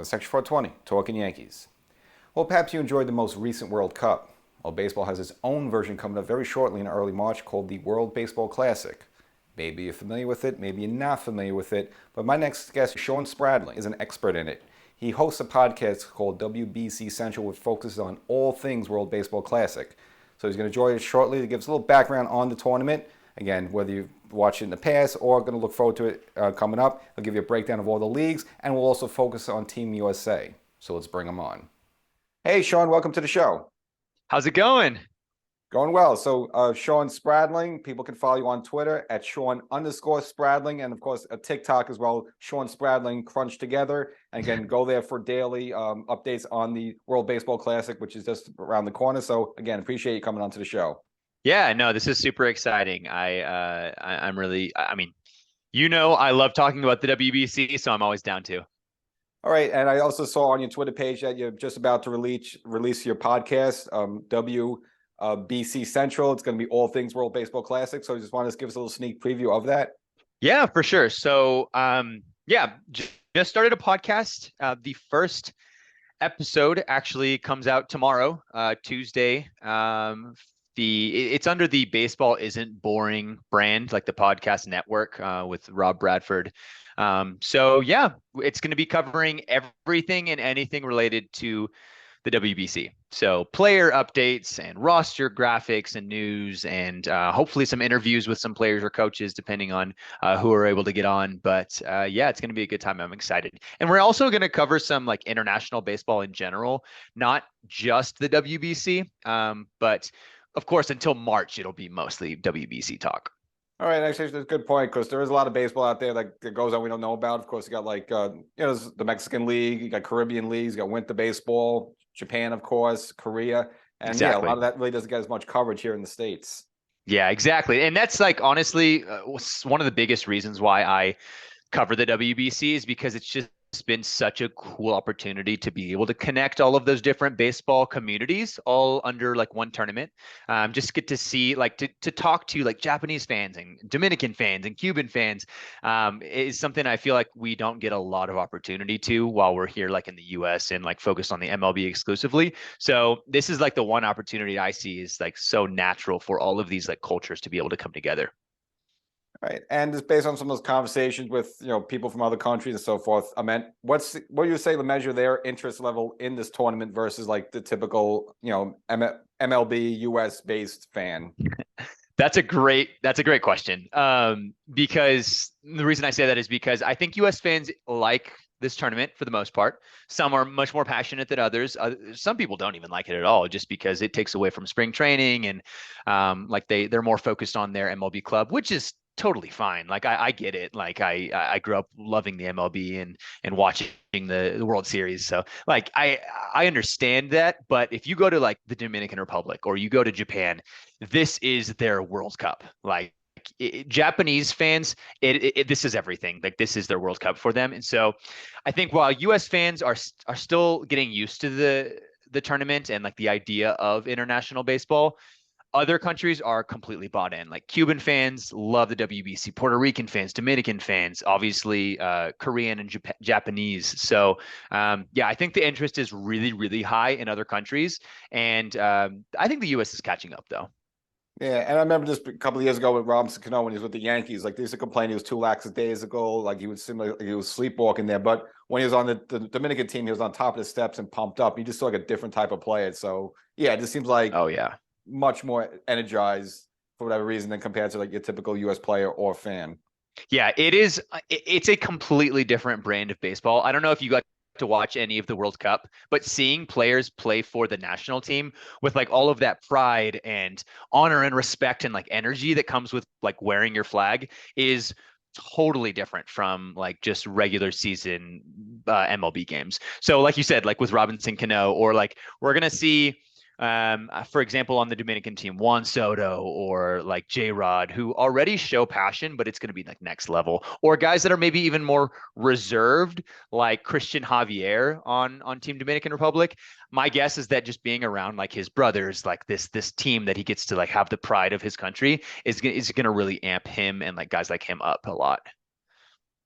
to Section 420, Talkin Yankees. Well, perhaps you enjoyed the most recent World Cup. Well, baseball has its own version coming up very shortly in early March called the World Baseball Classic. Maybe you're familiar with it, maybe you're not familiar with it, but my next guest, Shawn Spradling, is an expert in it. He hosts a podcast called WBC Central, which focuses on all things World Baseball Classic. So he's going to join us shortly to give us a little background on the tournament. Again, whether you've watched it in the past or going to look forward to it coming up, he'll give you a breakdown of all the leagues, and we'll also focus on Team USA. So let's bring him on. Hey, Shawn, welcome to the show. How's it going? Going well. So Shawn Spradling, people can follow you on Twitter at Shawn_Spradling, and of course a TikTok as well, Shawn Spradling Crunch Together. And again, go there for daily updates on the World Baseball Classic, which is just around the corner. So again, appreciate you coming on to the show. Yeah, no, this is super exciting. I'm really, I mean, I love talking about the WBC, so I'm always down to. All right, and I also saw on your Twitter page that you're just about to release your podcast, WBC Central. It's going to be all things World Baseball Classic. So I just wanted to give us a little sneak preview of that. Yeah, for sure. So, just started a podcast. The first episode actually comes out tomorrow, Tuesday. It's under the Baseball Isn't Boring brand, like the podcast network with Rob Bradford. So yeah, it's going to be covering everything and anything related to the WBC. So player updates and roster graphics and news, and hopefully some interviews with some players or coaches, depending on who are able to get on. But yeah, it's going to be a good time. I'm excited. And we're also going to cover some like international baseball in general, not just the WBC, but of course, until March, it'll be mostly WBC talk. All right, actually, that's a good point because there is a lot of baseball out there that goes on we don't know about. Of course, you got like the Mexican League, you got Caribbean leagues, you got winter baseball, Japan, of course, Korea, and exactly. Yeah, a lot of that really doesn't get as much coverage here in the States. Yeah, exactly, and that's like honestly one of the biggest reasons why I cover the WBC is because it's just been such a cool opportunity to be able to connect all of those different baseball communities all under like one tournament. Just get to see like to talk to like Japanese fans and Dominican fans and Cuban fans is something I feel like we don't get a lot of opportunity to while we're here like in the US and like focused on the MLB exclusively. So this is like the one opportunity I see is like so natural for all of these like cultures to be able to come together. Right, and just based on some of those conversations with people from other countries and so forth, I meant what do you say to measure their interest level in this tournament versus like the typical MLB US based fan? That's a great question. Because the reason I say that is because I think US fans like this tournament for the most part. Some are much more passionate than others. Some people don't even like it at all, just because it takes away from spring training and like they're more focused on their MLB club, which is totally fine. Like I get it. Like I grew up loving the MLB and watching the World Series. So like I understand that. But if you go to like the Dominican Republic or you go to Japan, this is their World Cup. Like Japanese fans, this is everything. Like this is their World Cup for them. And so I think while US fans are still getting used to the tournament and like the idea of international baseball, other countries are completely bought in. Like Cuban fans love the WBC, Puerto Rican fans, Dominican fans, obviously Korean and Japanese. So yeah, I think the interest is really, really high in other countries. And I think the US is catching up though. Yeah, and I remember just a couple of years ago with Robinson Cano when he was with the Yankees. Like they used to complain he was too lax days ago. Like he was sleepwalking there. But when he was on the Dominican team, he was on top of the steps and pumped up. He just saw like a different type of player. So yeah, it just seems like much more energized for whatever reason than compared to like your typical US player or fan. Yeah, it is. It's a completely different brand of baseball. I don't know if you got to watch any of the World Cup, but seeing players play for the national team with like all of that pride and honor and respect and like energy that comes with like wearing your flag is totally different from like just regular season MLB games. So like you said, like with Robinson Cano, or like we're going to see for example, on the Dominican team, Juan Soto or like J-Rod, who already show passion, but it's going to be like next level, or guys that are maybe even more reserved, like Christian Javier on Team Dominican Republic. My guess is that just being around like his brothers, like this team that he gets to like have the pride of his country is going to really amp him and like guys like him up a lot.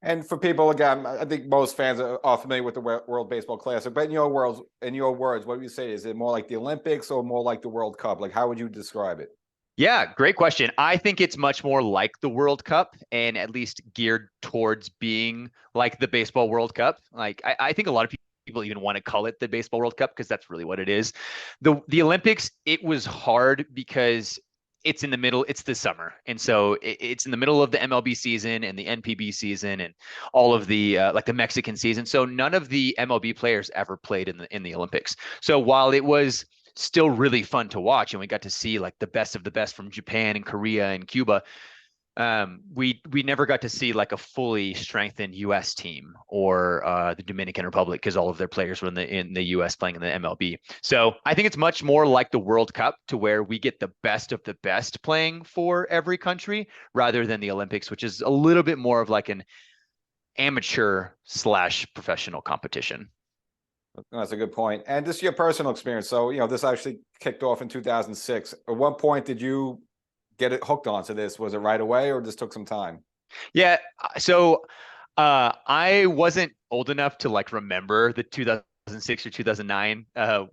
And for people, again, I think most fans are familiar with the World Baseball Classic. But in your words, what would you say? Is it more like the Olympics or more like the World Cup? Like, how would you describe it? Yeah, great question. I think it's much more like the World Cup and at least geared towards being like the Baseball World Cup. Like I think a lot of people even want to call it the Baseball World Cup because that's really what it is. The Olympics, it was hard because it's in the middle, it's the summer. And so it's in the middle of the MLB season and the NPB season and all of the like the Mexican season. So none of the MLB players ever played in the Olympics. So while it was still really fun to watch and we got to see like the best of the best from Japan and Korea and Cuba, we never got to see like a fully strengthened US team or the Dominican Republic because all of their players were in the US playing in the MLB. So I think it's much more like the World Cup to where we get the best of the best playing for every country rather than the Olympics, which is a little bit more of like an amateur slash professional competition. That's a good point. And just your personal experience. So, this actually kicked off in 2006. At what point did you get it hooked onto this? Was it right away or just took some time? Yeah. So I wasn't old enough to like remember the 2006 or 2009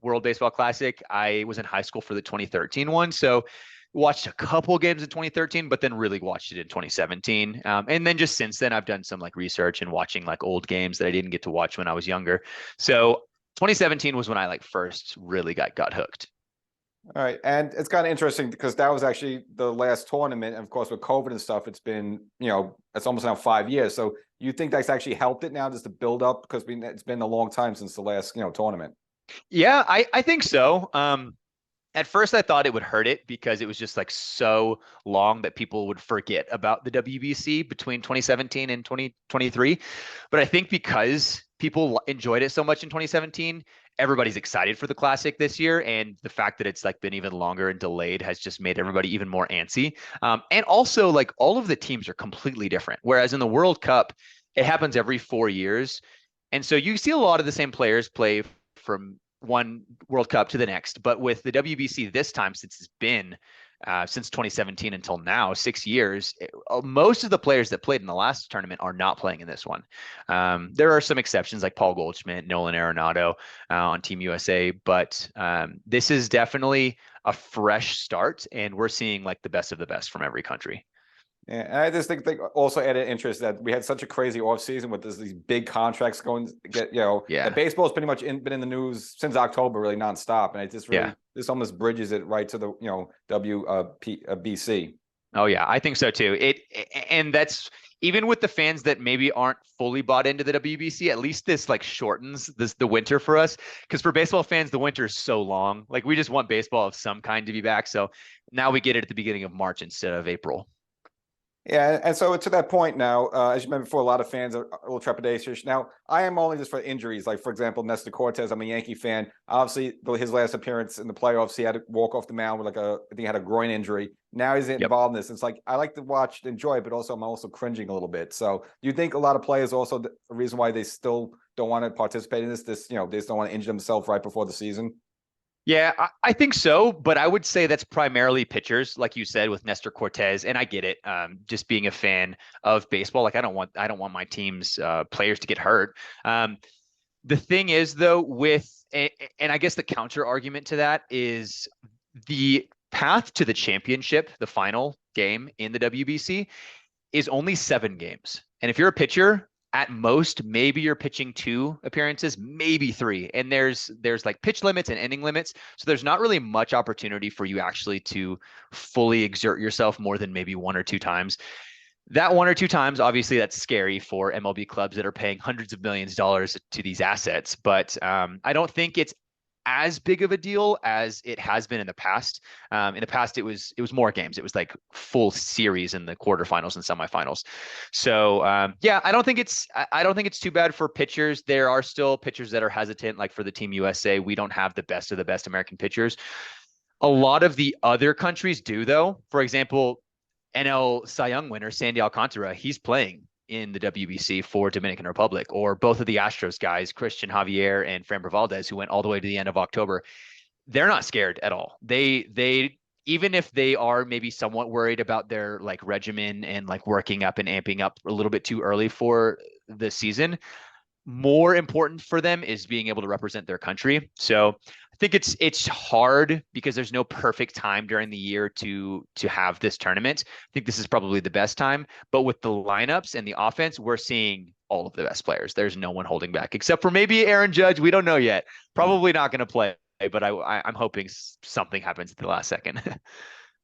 World Baseball Classic. I was in high school for the 2013 one. So watched a couple games in 2013, but then really watched it in 2017. And then just since then, I've done some like research and watching like old games that I didn't get to watch when I was younger. So 2017 was when I like first really got hooked. All right. And it's kind of interesting because that was actually the last tournament. And of course, with COVID and stuff, it's been, it's almost now 5 years. So you think that's actually helped it now just to build up because it's been a long time since the last, tournament. Yeah, I think so. At first I thought it would hurt it because it was just like so long that people would forget about the WBC between 2017 and 2023. But I think because people enjoyed it so much in 2017, everybody's excited for the classic this year. And the fact that it's like been even longer and delayed has just made everybody even more antsy. And also like all of the teams are completely different. Whereas in the World Cup, it happens every 4 years. And so you see a lot of the same players play from one World Cup to the next. But with the WBC this time, since it's been since 2017 until now, 6 years, most of the players that played in the last tournament are not playing in this one. There are some exceptions like Paul Goldschmidt, Nolan Arenado on Team USA, but this is definitely a fresh start, and we're seeing like the best of the best from every country. Yeah, and I just think they also added interest that we had such a crazy offseason with these big contracts going to get, Yeah. baseball's pretty much been in the news since October, really nonstop. And it just really, this almost bridges it right to the, WBC. Oh yeah, I think so too. And that's even with the fans that maybe aren't fully bought into the WBC, at least this like shortens the winter for us. Because for baseball fans, the winter is so long. Like we just want baseball of some kind to be back. So now we get it at the beginning of March instead of April. Yeah, and so to that point now, as you mentioned before, a lot of fans are a little trepidatious. Now, I am only just for injuries. Like, for example, Nestor Cortez, I'm a Yankee fan. Obviously, his last appearance in the playoffs, he had to walk off the mound with I think he had a groin injury. Now he's involved in this. It's like, I like to watch and enjoy it, but also I'm also cringing a little bit. So do you think a lot of players also, the reason why they still don't want to participate in this, they just don't want to injure themselves right before the season? Yeah, I think so, but I would say that's primarily pitchers, like you said, with Nestor Cortez, and I get it. Just being a fan of baseball, like I don't want my team's players to get hurt. The thing is, though, and I guess the counter argument to that is the path to the championship, the final game in the WBC, is only 7 games, and if you're a pitcher, at most, maybe you're pitching 2 appearances, maybe 3. And there's like pitch limits and inning limits. So there's not really much opportunity for you actually to fully exert yourself more than maybe 1 or 2 times. That 1 or 2 times, obviously, that's scary for MLB clubs that are paying hundreds of millions of dollars to these assets. But I don't think it's as big of a deal as it has been in the past. In the past, it was more games. It was like full series in the quarterfinals and semifinals. So yeah, I don't think it's too bad for pitchers. There are still pitchers that are hesitant, like for the Team USA. We don't have the best of the best American pitchers. A lot of the other countries do, though. For example, NL Cy Young winner Sandy Alcantara, he's playing in the WBC for Dominican Republic, or both of the Astros guys, Christian Javier and Framber Valdez, who went all the way to the end of October. They're not scared at all. They even if they are maybe somewhat worried about their like regimen and like working up and amping up a little bit too early for the season, more important for them is being able to represent their country. So I think it's hard because there's no perfect time during the year to have this tournament. I think this is probably the best time, but with the lineups and the offense, we're seeing all of the best players. There's no one holding back except for maybe Aaron Judge. We don't know yet. Probably not going to play, but I'm hoping something happens at the last second.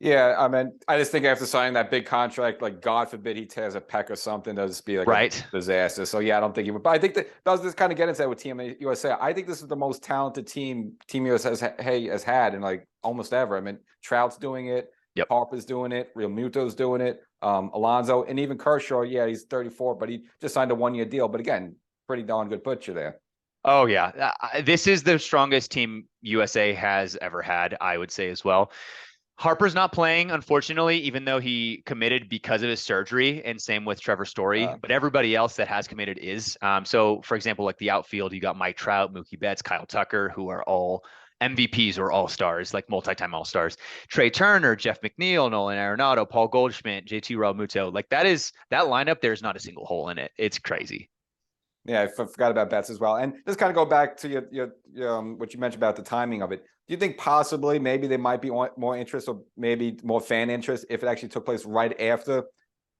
Yeah, I mean, I just think after signing that big contract, like God forbid he tears a pec or something, that'll just be like Right. a disaster. So yeah, I don't think he would. But I think that does just kind of get into that with Team USA. I think this is the most talented team Team USA has had in like almost ever. I mean, Trout's doing it, Yep. Harper's doing it, Real Muto's doing it, Alonso, and even Kershaw. Yeah, he's 34, but he just signed a 1-year deal. But again, pretty darn good butcher there. Oh yeah, this is the strongest team USA has ever had, I would say as well. Harper's not playing, unfortunately, even though he committed because of his surgery, and same with Trevor Story. But everybody else that has committed is. So, for example, like the outfield, you got Mike Trout, Mookie Betts, Kyle Tucker, who are all MVPs or all stars, like multi-time all stars. Trey Turner, Jeff McNeil, Nolan Arenado, Paul Goldschmidt, JT Realmuto. Like that lineup. There's not a single hole in it. It's crazy. Yeah, I forgot about Betts as well. And just kind of go back to your what you mentioned about the timing of it. Do you think possibly maybe there might be more interest or maybe more fan interest if it actually took place right after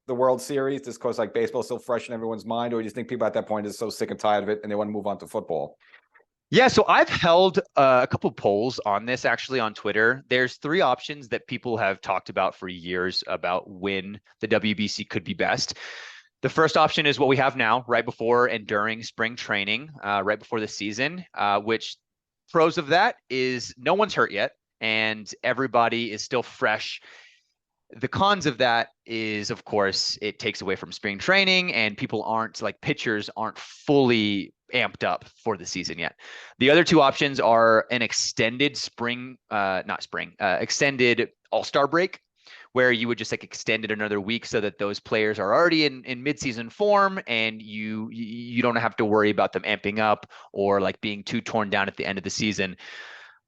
the World Series, just because like baseball's still fresh in everyone's mind, or do you think people at that point are so sick and tired of it and they want to move on to football? Yeah, so I've held a couple polls on this actually on Twitter. There's three options that people have talked about for years about when the WBC could be best. The first option is what we have now, right before and during spring training, right before the season, which pros of that is no one's hurt yet and everybody is still fresh. The cons of that is, of course, it takes away from spring training and people aren't like pitchers aren't fully amped up for the season yet. The other two options are an extended extended all-star break where you would just like extend it another week so that those players are already in mid-season form and you don't have to worry about them amping up or like being too torn down at the end of the season.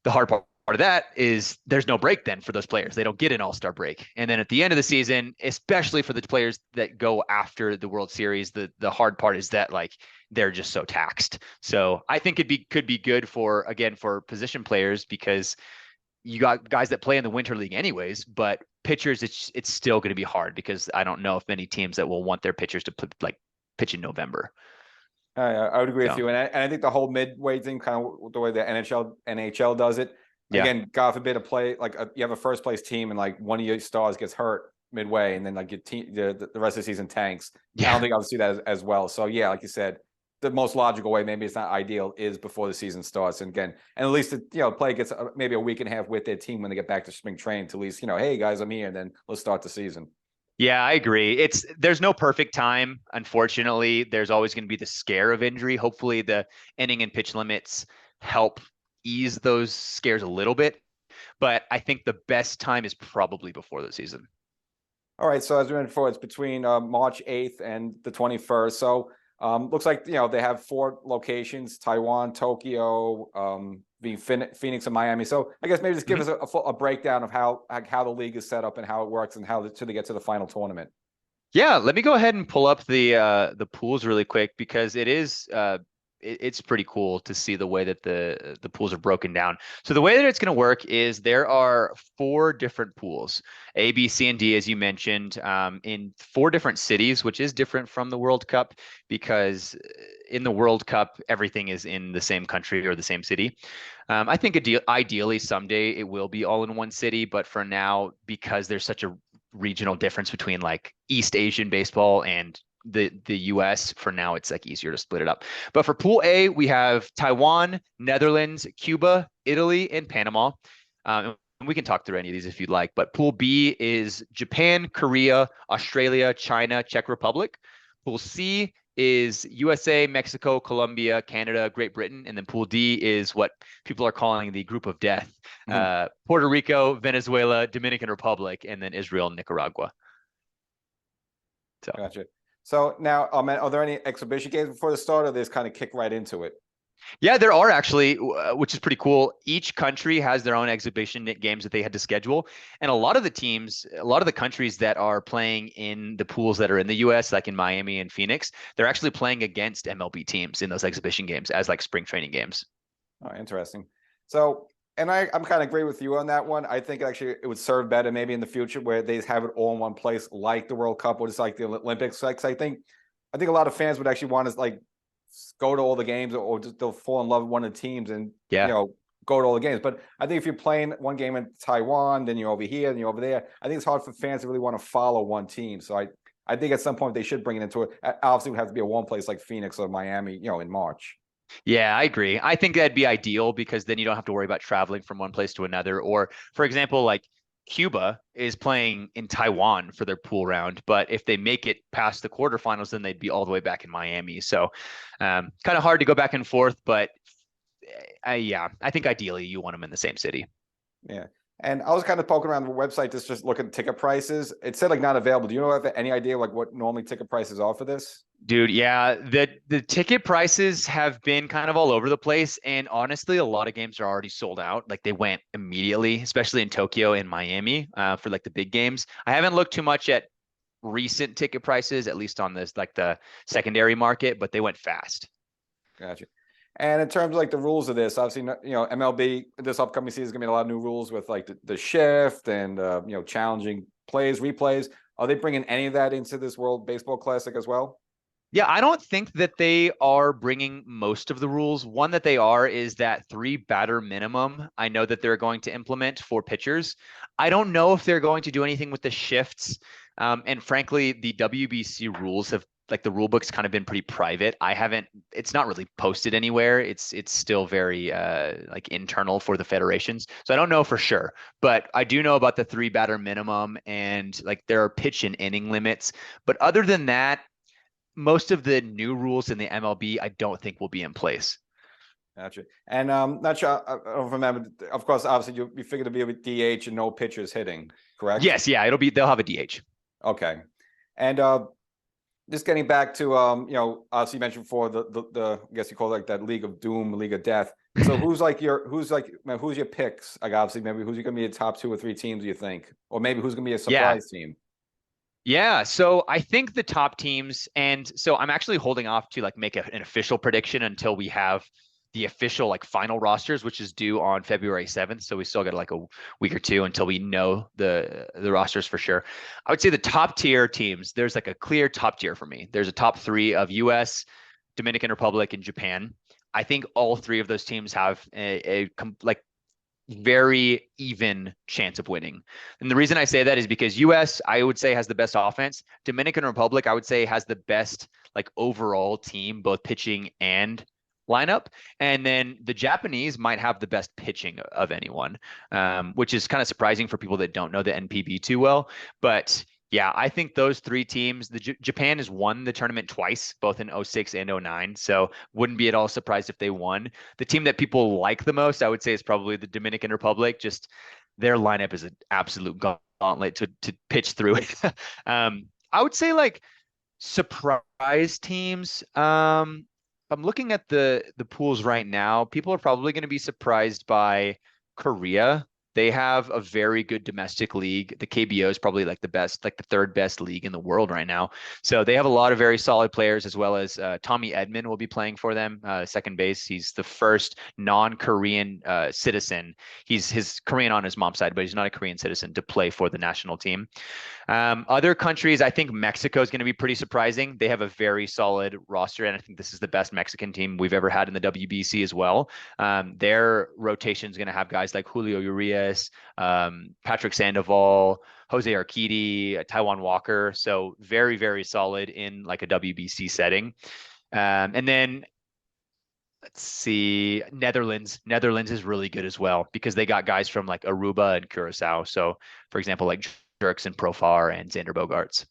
The hard part of that is there's no break then for those players. They don't get an all-star break. And then at the end of the season, especially for the players that go after the World Series, the hard part is that like they're just so taxed. So I think could be good for position players because you got guys that play in the winter league anyways, but pitchers, it's still going to be hard because I don't know if many teams that will want their pitchers to pitch in November. I would agree with you, and I think the whole midway thing, kind of the way the NHL does it. Yeah. Again, God forbid a play like you have a first place team and like one of your stars gets hurt midway, and then like your team, the rest of the season tanks. Yeah. I don't think I'll see that as well. So yeah, like you said, the most logical way, maybe it's not ideal, is before the season starts. And again, and at least play gets maybe a week and a half with their team when they get back to spring training to at least hey guys, I'm here, and then let's start the season. Yeah, I agree. There's no perfect time. Unfortunately, there's always going to be the scare of injury. Hopefully the inning and pitch limits help ease those scares a little bit. But I think the best time is probably before the season. All right. So as we went forward, it's between March 8th and the 21st. So looks like, they have 4 locations: Taiwan, Tokyo, Phoenix, and Miami. So I guess maybe just give us a breakdown of how the league is set up and how it works and how to get to the final tournament. Yeah, let me go ahead and pull up the pools really quick because it's pretty cool to see the way that the pools are broken down. So the way that it's going to work is there are 4 different pools, A, B, C, and D, as you mentioned, in 4 different cities, which is different from the World Cup because in the World Cup, everything is in the same country or the same city. I think ideally someday it will be all in one city, but for now, because there's such a regional difference between like East Asian baseball and the US, for now it's like easier to split it up. But for Pool A, we have Taiwan, Netherlands, Cuba, Italy, and Panama. And we can talk through any of these if you'd like. But Pool B is Japan, Korea, Australia, China, Czech Republic. Pool C is USA, Mexico, Colombia, Canada, Great Britain. And then Pool D is what people are calling the group of death. Puerto Rico, Venezuela, Dominican Republic, and then Israel and Nicaragua. So. Gotcha. So now, are there any exhibition games before the start, or they just kind of kick right into it? Yeah, there are actually, which is pretty cool. Each country has their own exhibition games that they had to schedule. And a lot of the teams, a lot of the countries that are playing in the pools that are in the US, like in Miami and Phoenix, they're actually playing against MLB teams in those exhibition games as like spring training games. Oh, interesting. So, and I'm kind of agree with you on that one. I think actually it would serve better maybe in the future where they have it all in one place, like the World Cup or just like the Olympics. Like, I think a lot of fans would actually want to like go to all the games, or just they'll fall in love with one of the teams and Yeah. go to all the games. But I think if you're playing one game in Taiwan, then you're over here and you're over there. I think it's hard for fans to really want to follow one team. So I think at some point they should bring it into it. Obviously, it would have to be a one place like Phoenix or Miami, in March. Yeah, I agree. I think that'd be ideal because then you don't have to worry about traveling from one place to another. Or, for example, like Cuba is playing in Taiwan for their pool round, but if they make it past the quarterfinals, then they'd be all the way back in Miami. So, kind of hard to go back and forth, but yeah, I think ideally you want them in the same city. Yeah. And I was kind of poking around the website just look at ticket prices. It said like not available. Do you have any idea like what normally ticket prices are for this? Dude, yeah, the ticket prices have been kind of all over the place, and honestly, a lot of games are already sold out. Like they went immediately, especially in Tokyo and Miami, for like the big games. I haven't looked too much at recent ticket prices, at least on this like the secondary market, but they went fast. Gotcha. And in terms of like the rules of this, obviously, MLB this upcoming season is gonna be a lot of new rules with like the shift and challenging plays, replays. Are they bringing any of that into this World Baseball Classic as well? Yeah, I don't think that they are bringing most of the rules. One that they are is that three batter minimum. I know that they're going to implement for pitchers. I don't know if they're going to do anything with the shifts. And frankly, the WBC rules have like the rule book's kind of been pretty private. It's not really posted anywhere. It's still very like internal for the federations. So I don't know for sure, but I do know about the three batter minimum and like there are pitch and inning limits. But other than that, most of the new rules in the MLB, I don't think will be in place. Gotcha. And not sure. I don't remember. Of course, obviously, you figured to be with DH and no pitchers hitting, correct? Yes, yeah, they'll have a DH. Okay. And just getting back to obviously you mentioned before the I guess you call it like that League of Doom, League of Death. So who's your picks? Like obviously maybe who's gonna be the top two or three teams, do you think? Or maybe who's gonna be a Yeah. surprise team? Yeah, so I think the top teams, and so I'm actually holding off to like make an official prediction until we have the official like final rosters, which is due on February 7th. So we still got like a week or two until we know the rosters for sure. I would say the top tier teams, there's like a clear top tier for me. There's a top three of US, Dominican Republic, and Japan. I think all three of those teams have like very even chance of winning. And the reason I say that is because US, I would say, has the best offense. Dominican Republic, I would say, has the best like overall team, both pitching and lineup. And then the Japanese might have the best pitching of anyone, which is kind of surprising for people that don't know the NPB too well. But yeah, I think those three teams, Japan has won the tournament twice, both in 06 and 09. So wouldn't be at all surprised if they won. The team that people like the most, I would say, is probably the Dominican Republic. Just their lineup is an absolute gauntlet to pitch through. I would say like surprise teams. I'm looking at the pools right now. People are probably going to be surprised by Korea. They have a very good domestic league. The KBO is probably like the best, like the third best league in the world right now. So they have a lot of very solid players, as well as Tommy Edman will be playing for them, second base. He's the first non-Korean citizen. He's his Korean on his mom's side, but he's not a Korean citizen to play for the national team. Other countries, I think Mexico is going to be pretty surprising. They have a very solid roster, and I think this is the best Mexican team we've ever had in the WBC as well. Their rotation is going to have guys like Julio Urias, Patrick Sandoval, Jose Urquidy, Taiwan Walker. So very, very solid in like a WBC setting. And then let's see, Netherlands. Netherlands is really good as well because they got guys from like Aruba and Curacao. So, for example, like Jerkson Profar and Xander Bogarts.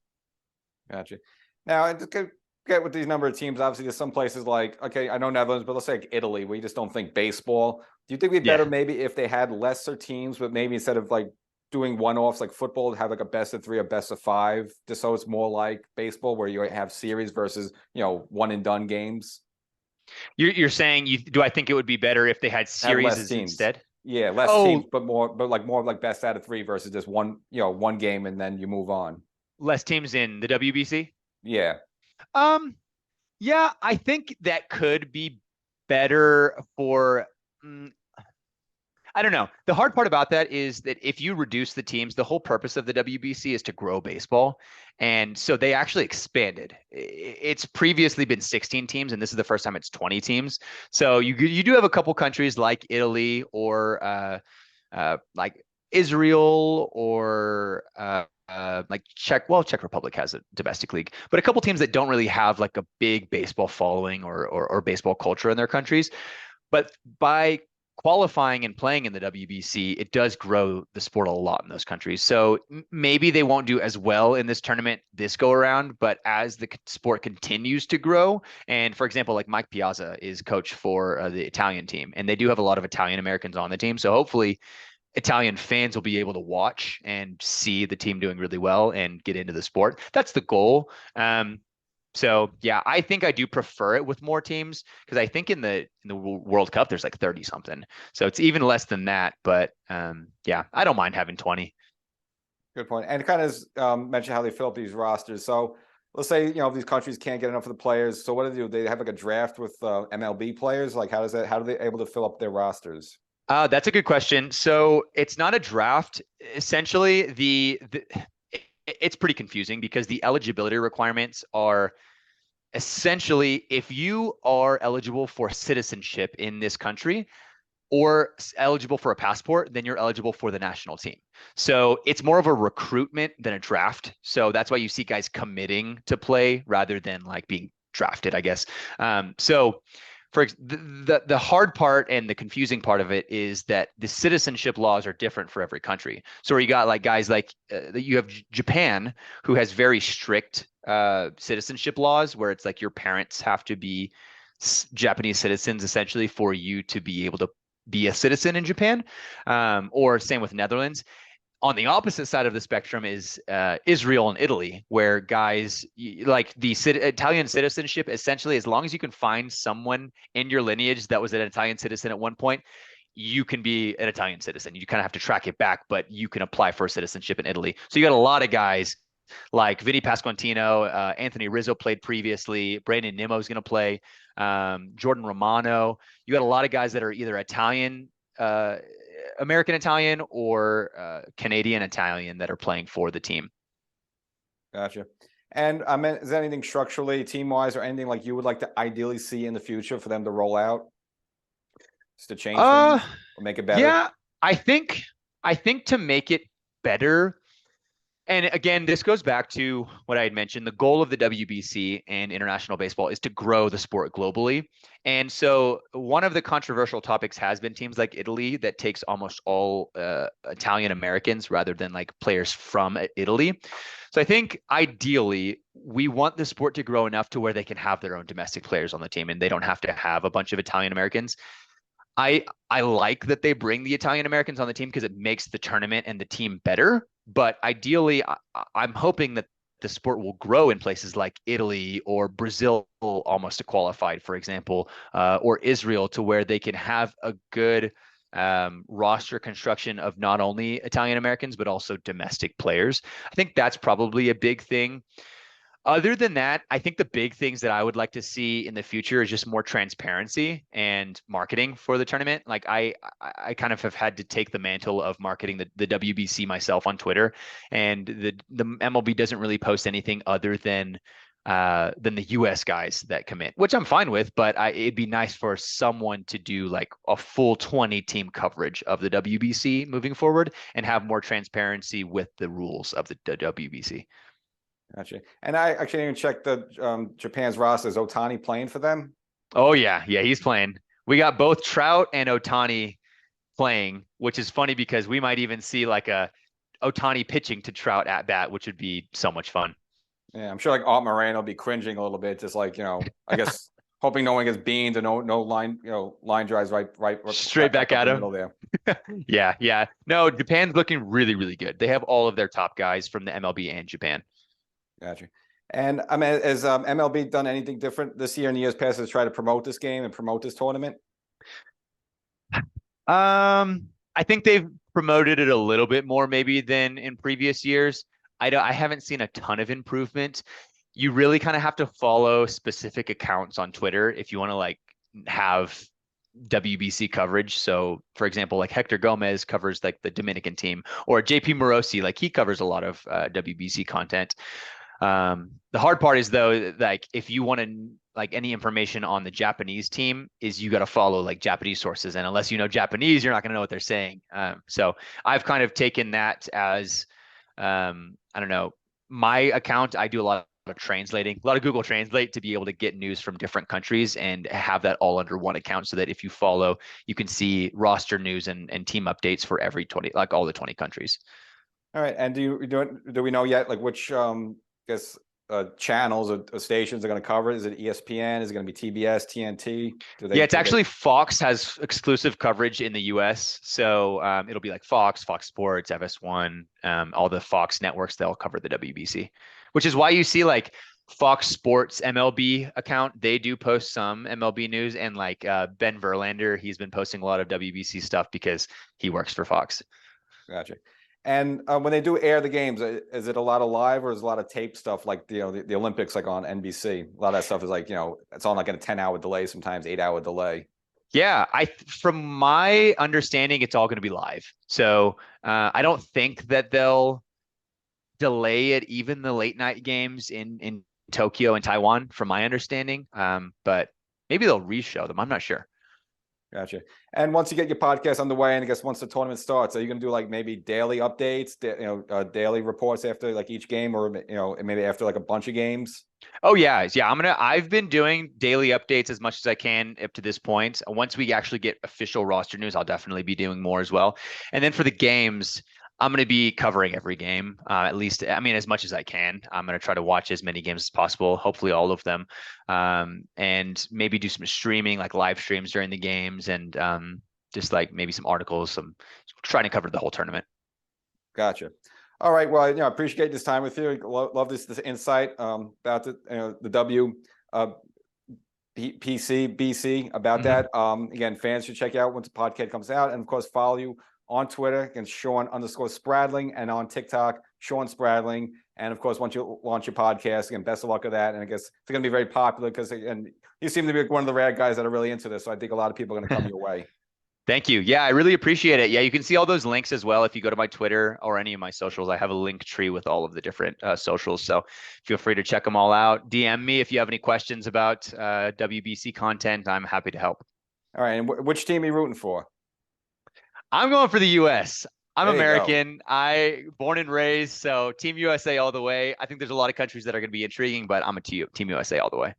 Gotcha. Now, and just get with these number of teams. Obviously, there's some places like, okay, I know Netherlands, but let's say like Italy, we just don't think baseball. Do you think it'd be better maybe if they had lesser teams, but maybe instead of like doing one-offs like football, have like a best of three or best of five, just so it's more like baseball where you have series versus one and done games? You're saying do I think it would be better if they had Have less series teams. instead? Yeah, less teams, Oh, but more like best out of three versus just one, one game and then you move on. less teams in the WBC? Yeah. Um, yeah, I think that could be better for mm, I don't know. The hard part about that is that if you reduce the teams, the whole purpose of the WBC is to grow baseball. And so they actually expanded. It's previously been 16 teams, and this is the first time it's 20 teams. So you do have a couple countries like Italy or like Israel or like Czech. Well, Czech Republic has a domestic league, but a couple teams that don't really have like a big baseball following or baseball culture in their countries. But by qualifying and playing in the WBC, it does grow the sport a lot in those countries. So maybe they won't do as well in this tournament this go around, but as the sport continues to grow, and for example, like Mike Piazza is coach for the Italian team, and they do have a lot of Italian Americans on the team. So hopefully Italian fans will be able to watch and see the team doing really well and get into the sport. That's the goal. So yeah, I think I do prefer it with more teams because I think in the World Cup there's like 30 something. So it's even less than that. But yeah, I don't mind having 20. Good point. And kind of mention how they fill up these rosters. So let's say, these countries can't get enough of the players. So what do they do? They have like a draft with MLB players. Like how do they able to fill up their rosters? That's a good question. So it's not a draft. Essentially, it's pretty confusing because the eligibility requirements are essentially if you are eligible for citizenship in this country or eligible for a passport, then you're eligible for the national team. So it's more of a recruitment than a draft. So that's why you see guys committing to play rather than like being drafted, I guess. So for the hard part and the confusing part of it is that the citizenship laws are different for every country. So where you got like guys like you have Japan, who has very strict citizenship laws, where it's like your parents have to be Japanese citizens essentially for you to be able to be a citizen in Japan, or same with Netherlands. On the opposite side of the spectrum is Israel and Italy, where guys like the Italian citizenship, essentially, as long as you can find someone in your lineage that was an Italian citizen at one point, you can be an Italian citizen. You kind of have to track it back, but you can apply for citizenship in Italy. So you got a lot of guys like Vinny Pasquantino, Anthony Rizzo played previously, Brandon Nimmo is going to play, Jordan Romano. You got a lot of guys that are either Italian, American Italian, or Canadian Italian that are playing for the team. Gotcha. And I mean, is there anything structurally, team-wise, or anything like you would like to ideally see in the future for them to roll out? Just to change things or make it better? Yeah, I think to make it better. And again, this goes back to what I had mentioned. The goal of the WBC and international baseball is to grow the sport globally. And so one of the controversial topics has been teams like Italy that takes almost all Italian Americans rather than like players from Italy. So I think ideally we want the sport to grow enough to where they can have their own domestic players on the team and they don't have to have a bunch of Italian Americans. I like that they bring the Italian Americans on the team because it makes the tournament and the team better. But ideally, I'm hoping that the sport will grow in places like Italy or Brazil, almost to qualified, for example, or Israel, to where they can have a good roster construction of not only Italian Americans, but also domestic players. I think that's probably a big thing. Other than that, I think the big things that I would like to see in the future is just more transparency and marketing for the tournament. Like I kind of have had to take the mantle of marketing the WBC myself on Twitter, and the MLB doesn't really post anything other than the US guys that commit, which I'm fine with, but it'd be nice for someone to do like a full 20 team coverage of the WBC moving forward and have more transparency with the rules of the WBC. Gotcha. And I actually even checked the Japan's roster. Is Ohtani playing for them? Oh yeah, he's playing. We got both Trout and Ohtani playing, which is funny because we might even see like a Ohtani pitching to Trout at bat, which would be so much fun. Yeah, I'm sure like Art Moreno will be cringing a little bit, just like, I guess hoping no one gets beamed and no line, line drives right Straight back at him. The middle there. Yeah. No, Japan's looking really, really good. They have all of their top guys from the MLB and Japan. Gotcha. And I mean, has MLB done anything different this year and years past to try to promote this game and promote this tournament? I think they've promoted it a little bit more maybe than in previous years. I haven't seen a ton of improvement. You really kind of have to follow specific accounts on Twitter if you want to like have WBC coverage. So, for example, like Hector Gomez covers like the Dominican team, or JP Morosi, like he covers a lot of WBC content. The hard part is though, like if you want to like any information on the Japanese team, is you got to follow like Japanese sources, and unless you know Japanese, you're not going to know what they're saying. So I've kind of taken that as I don't know, my account. I do a lot of translating, a lot of Google Translate to be able to get news from different countries and have that all under one account, so that if you follow, you can see roster news and team updates for every 20, like all the 20 countries. All right, and do we know yet like which guess channels or stations are going to cover it? Is it ESPN? Is it going to be TBS, TNT? Yeah, it's actually Fox has exclusive coverage in the US. So it'll be like Fox, Fox Sports, FS1, all the Fox networks, they'll cover the WBC, which is why you see like Fox Sports MLB account. They do post some MLB news, and like Ben Verlander, he's been posting a lot of WBC stuff because he works for Fox. Gotcha. And when they do air the games, is it a lot of live or is it a lot of tape stuff like the Olympics, like on NBC? A lot of that stuff is like, it's on like a 10-hour delay, sometimes 8-hour delay. Yeah, from my understanding, it's all going to be live. So I don't think that they'll delay it, even the late night games in Tokyo and Taiwan, from my understanding. But maybe they'll re-show them. I'm not sure. Gotcha. And once you get your podcast underway, and I guess once the tournament starts, are you going to do like maybe daily updates, daily reports after like each game, or maybe after like a bunch of games? Oh yeah, I've been doing daily updates as much as I can up to this point. Once we actually get official roster news, I'll definitely be doing more as well. And then for the games, I'm going to be covering every game, at least, I mean, as much as I can. I'm going to try to watch as many games as possible, hopefully all of them, and maybe do some streaming, like live streams during the games, and just like maybe some articles, trying to cover the whole tournament. Gotcha. All right. Well, I appreciate this time with you. Love this insight about the WBC about that. Again, fans should check out once the podcast comes out, and of course, follow you on Twitter against Shawn_Spradling, and on TikTok, Shawn Spradling. And of course, once you launch your podcast, again, best of luck with that. And I guess it's going to be very popular because, again, you seem to be one of the rare guys that are really into this. So I think a lot of people are going to come your way. Thank you. Yeah, I really appreciate it. Yeah, you can see all those links as well if you go to my Twitter or any of my socials. I have a link tree with all of the different socials. So feel free to check them all out. DM me if you have any questions about WBC content. I'm happy to help. All right. And which team are you rooting for? I'm going for the US. I'm American. I born and raised, so Team USA all the way. I think there's a lot of countries that are going to be intriguing, but I'm a Team USA all the way.